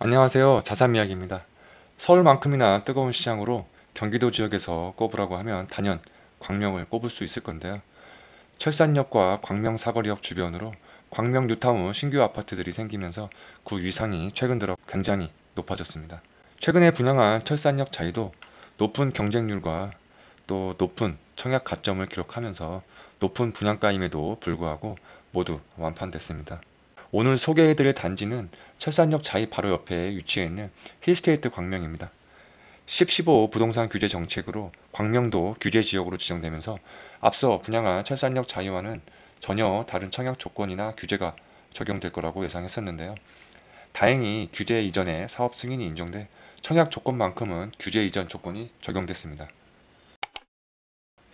안녕하세요. 자삼이야기입니다. 서울만큼이나 뜨거운 시장으로 경기도 지역에서 꼽으라고 하면 단연 광명을 꼽을 수 있을 건데요. 철산역과 광명 사거리역 주변으로 광명 뉴타운 신규 아파트들이 생기면서 그 위상이 최근 들어 굉장히 높아졌습니다. 최근에 분양한 철산역 자이도 높은 경쟁률과 또 높은 청약 가점을 기록하면서 높은 분양가임에도 불구하고 모두 완판됐습니다. 오늘 소개해드릴 단지는 철산역 자이 바로 옆에 위치해 있는 힐스테이트 광명입니다. 10.15 부동산 규제 정책으로 광명도 규제 지역으로 지정되면서 앞서 분양한 철산역 자이와는 전혀 다른 청약 조건이나 규제가 적용될 거라고 예상했었는데요. 다행히 규제 이전에 사업 승인이 인정돼 청약 조건만큼은 규제 이전 조건이 적용됐습니다.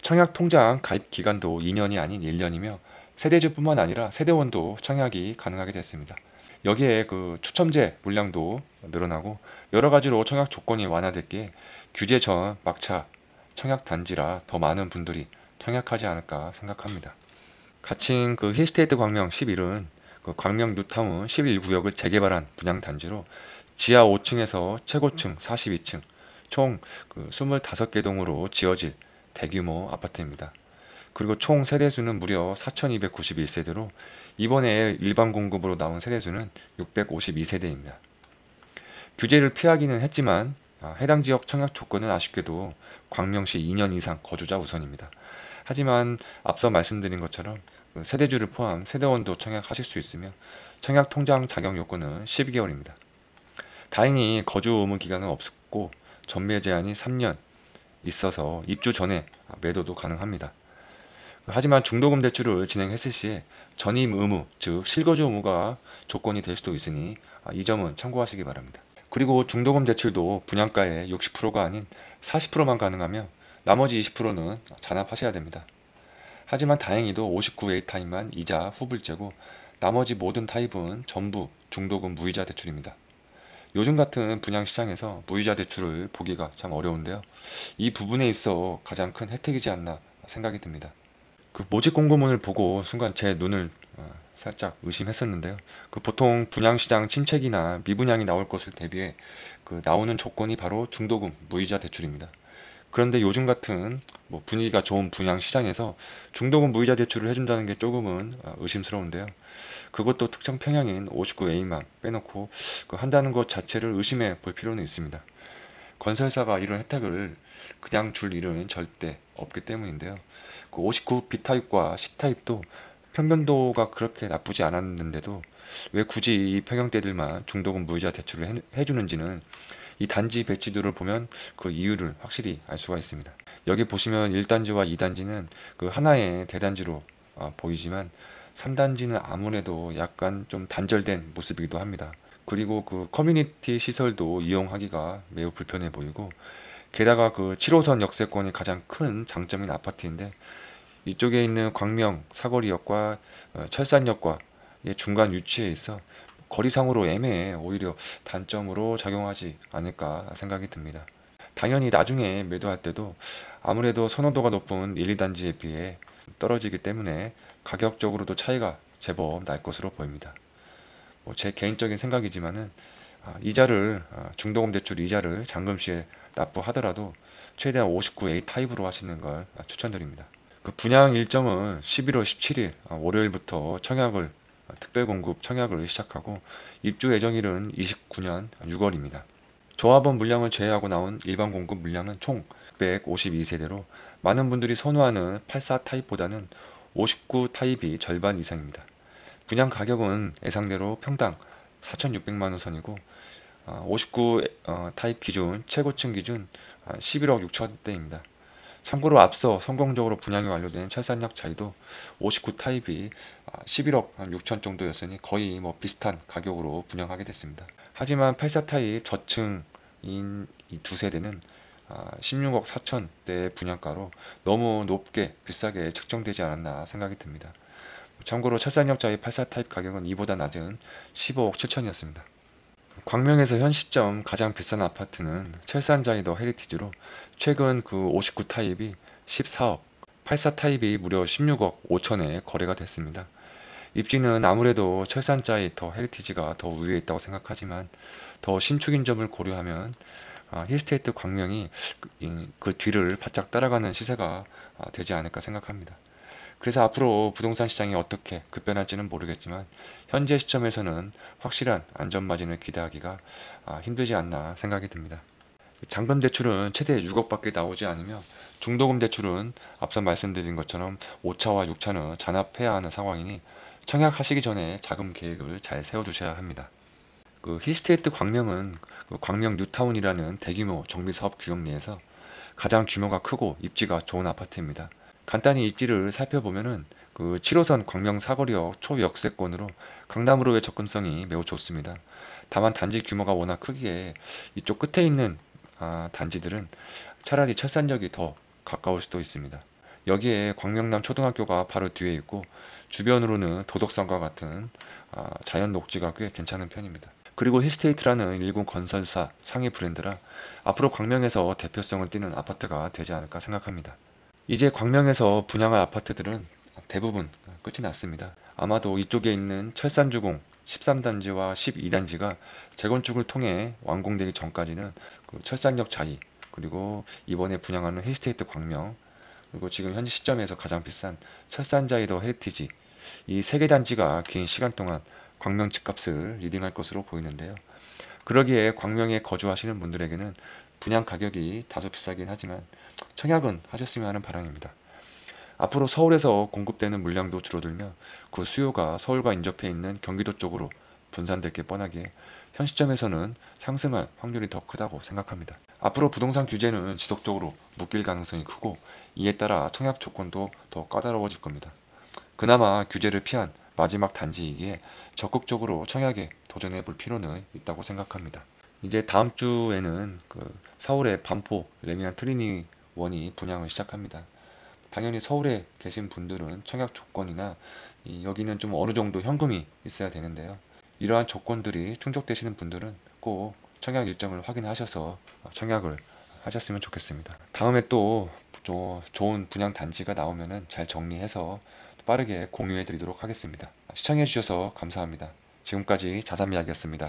청약 통장 가입 기간도 2년이 아닌 1년이며 세대주뿐만 아니라 세대원도 청약이 가능하게 됐습니다. 여기에 그 추첨제 물량도 늘어나고 여러 가지로 청약 조건이 완화됐기에 규제 전 막차 청약 단지라 더 많은 분들이 청약하지 않을까 생각합니다. 가칭 그 힐스테이트 광명 11은 그 광명 뉴타운 11구역을 재개발한 분양 단지로 지하 5층에서 최고층 42층 총 그 25개 동으로 지어질 대규모 아파트입니다. 그리고 총 세대수는 무려 4,291세대로 이번에 일반 공급으로 나온 세대수는 652세대입니다. 규제를 피하기는 했지만 해당 지역 청약 조건은 아쉽게도 광명시 2년 이상 거주자 우선입니다. 하지만 앞서 말씀드린 것처럼 세대주를 포함 세대원도 청약하실 수 있으며 청약 통장 자격 요건은 12개월입니다. 다행히 거주 의무 기간은 없었고 전매 제한이 3년 있어서 입주 전에 매도도 가능합니다. 하지만 중도금 대출을 진행했을 시에 전입 의무, 즉 실거주 의무가 조건이 될 수도 있으니 이 점은 참고하시기 바랍니다. 그리고 중도금 대출도 분양가의 60%가 아닌 40%만 가능하며 나머지 20%는 잔압하셔야 됩니다. 하지만 다행히도 59A 타입만 이자 후불제고 나머지 모든 타입은 전부 중도금 무이자 대출입니다. 요즘 같은 분양시장에서 무이자 대출을 보기가 참 어려운데요. 이 부분에 있어 가장 큰 혜택이지 않나 생각이 듭니다. 그 모집 공고문을 보고 순간 제 눈을 살짝 의심했었는데요. 그 보통 분양시장 침체기나 미분양이 나올 것을 대비해 그 나오는 조건이 바로 중도금 무이자 대출입니다. 그런데 요즘 같은 뭐 분위기가 좋은 분양시장에서 중도금 무이자 대출을 해준다는 게 조금은 의심스러운데요. 그것도 특정 평형인 59A만 빼놓고 한다는 것 자체를 의심해 볼 필요는 있습니다. 건설사가 이런 혜택을 그냥 줄 일은 절대 없기 때문인데요. 그 59 B타입과 C타입도 평면도가 그렇게 나쁘지 않았는데도 왜 굳이 이 평형대들만 중도금 무이자 대출을 해주는지는 이 단지 배치도를 보면 그 이유를 확실히 알 수가 있습니다. 여기 보시면 1단지와 2단지는 그 하나의 대단지로 보이지만 3단지는 아무래도 약간 좀 단절된 모습이기도 합니다. 그리고 그 커뮤니티 시설도 이용하기가 매우 불편해 보이고 게다가 그 7호선 역세권이 가장 큰 장점인 아파트인데 이쪽에 있는 광명 사거리역과 철산역과 중간 위치에 있어 거리상으로 애매해 오히려 단점으로 작용하지 않을까 생각이 듭니다. 당연히 나중에 매도할 때도 아무래도 선호도가 높은 1, 2단지에 비해 떨어지기 때문에 가격적으로도 차이가 제법 날 것으로 보입니다. 제 개인적인 생각이지만은 이자를 중도금 대출 이자를 잔금시에 납부하더라도 최대한 59A 타입으로 하시는 걸 추천드립니다. 그 분양 일정은 11월 17일 월요일부터 청약을 특별 공급 청약을 시작하고 입주 예정일은 29년 6월입니다. 조합원 물량을 제외하고 나온 일반 공급 물량은 총 152세대로 많은 분들이 선호하는 84 타입보다는 59 타입이 절반 이상입니다. 분양 가격은 예상대로 평당 4,600만 원 선이고 59 타입 기준 최고층 기준 11억 6천대입니다. 참고로 앞서 성공적으로 분양이 완료된 철산역 자이도 59 타입이 11억 6천 정도였으니 거의 뭐 비슷한 가격으로 분양하게 됐습니다. 하지만 84 타입 저층인 이 두 세대는 16억 4천대 분양가로 너무 높게 비싸게 책정되지 않았나 생각이 듭니다. 참고로 철산역 자이 84 타입 가격은 이보다 낮은 15억 7천이었습니다. 광명에서 현 시점 가장 비싼 아파트는 철산자이더 헤리티지로 최근 그 59 타입이 14억, 84 타입이 무려 16억 5천에 거래가 됐습니다. 입지는 아무래도 철산자의 더 헤리티지가 더 우위에 있다고 생각하지만 더 신축인 점을 고려하면 힐스테이트 광명이 그 뒤를 바짝 따라가는 시세가 되지 않을까 생각합니다. 그래서 앞으로 부동산 시장이 어떻게 급변할지는 모르겠지만 현재 시점에서는 확실한 안전 마진을 기대하기가 힘들지 않나 생각이 듭니다. 잔금 대출은 최대 6억밖에 나오지 않으며 중도금 대출은 앞서 말씀드린 것처럼 5차와 6차는 잔압해야 하는 상황이니 청약하시기 전에 자금 계획을 잘 세워두셔야 합니다. 그 힐스테이트 광명은 그 광명 뉴타운이라는 대규모 정비사업 구역 내에서 가장 규모가 크고 입지가 좋은 아파트입니다. 간단히 입지를 살펴보면은 그 7호선 광명 사거리역 초역세권으로 강남으로의 접근성이 매우 좋습니다. 다만 단지 규모가 워낙 크기에 이쪽 끝에 있는 단지들은 차라리 철산역이 더 가까울 수도 있습니다. 여기에 광명남 초등학교가 바로 뒤에 있고 주변으로는 도덕성과 같은 자연 녹지가 꽤 괜찮은 편입니다. 그리고 힐스테이트라는 일군 건설사 상위 브랜드라 앞으로 광명에서 대표성을 띠는 아파트가 되지 않을까 생각합니다. 이제 광명에서 분양할 아파트들은 대부분 끝이 났습니다. 아마도 이쪽에 있는 철산주공 13단지와 12단지가 재건축을 통해 완공되기 전까지는 그 철산역 자이, 그리고 이번에 분양하는 힐스테이트 광명, 그리고 지금 현재 시점에서 가장 비싼 철산자이더 헤리티지, 이 세 개 단지가 긴 시간 동안 광명 집값을 리딩할 것으로 보이는데요. 그러기에 광명에 거주하시는 분들에게는 분양 가격이 다소 비싸긴 하지만 청약은 하셨으면 하는 바람입니다. 앞으로 서울에서 공급되는 물량도 줄어들며 그 수요가 서울과 인접해 있는 경기도 쪽으로 분산될 게 뻔하기에 현 시점에서는 상승할 확률이 더 크다고 생각합니다. 앞으로 부동산 규제는 지속적으로 묶일 가능성이 크고 이에 따라 청약 조건도 더 까다로워질 겁니다. 그나마 규제를 피한 마지막 단지이기에 적극적으로 청약에 도전해 볼 필요는 있다고 생각합니다. 이제 다음 주에는 그 서울의 반포 레미안 트리니원이 분양을 시작합니다. 당연히 서울에 계신 분들은 청약 조건이나 여기는 좀 어느 정도 현금이 있어야 되는데요. 이러한 조건들이 충족되시는 분들은 꼭 청약 일정을 확인하셔서 청약을 하셨으면 좋겠습니다. 다음에 또 좋은 분양 단지가 나오면 잘 정리해서 빠르게 공유해 드리도록 하겠습니다. 시청해 주셔서 감사합니다. 지금까지 자삼이야기였습니다.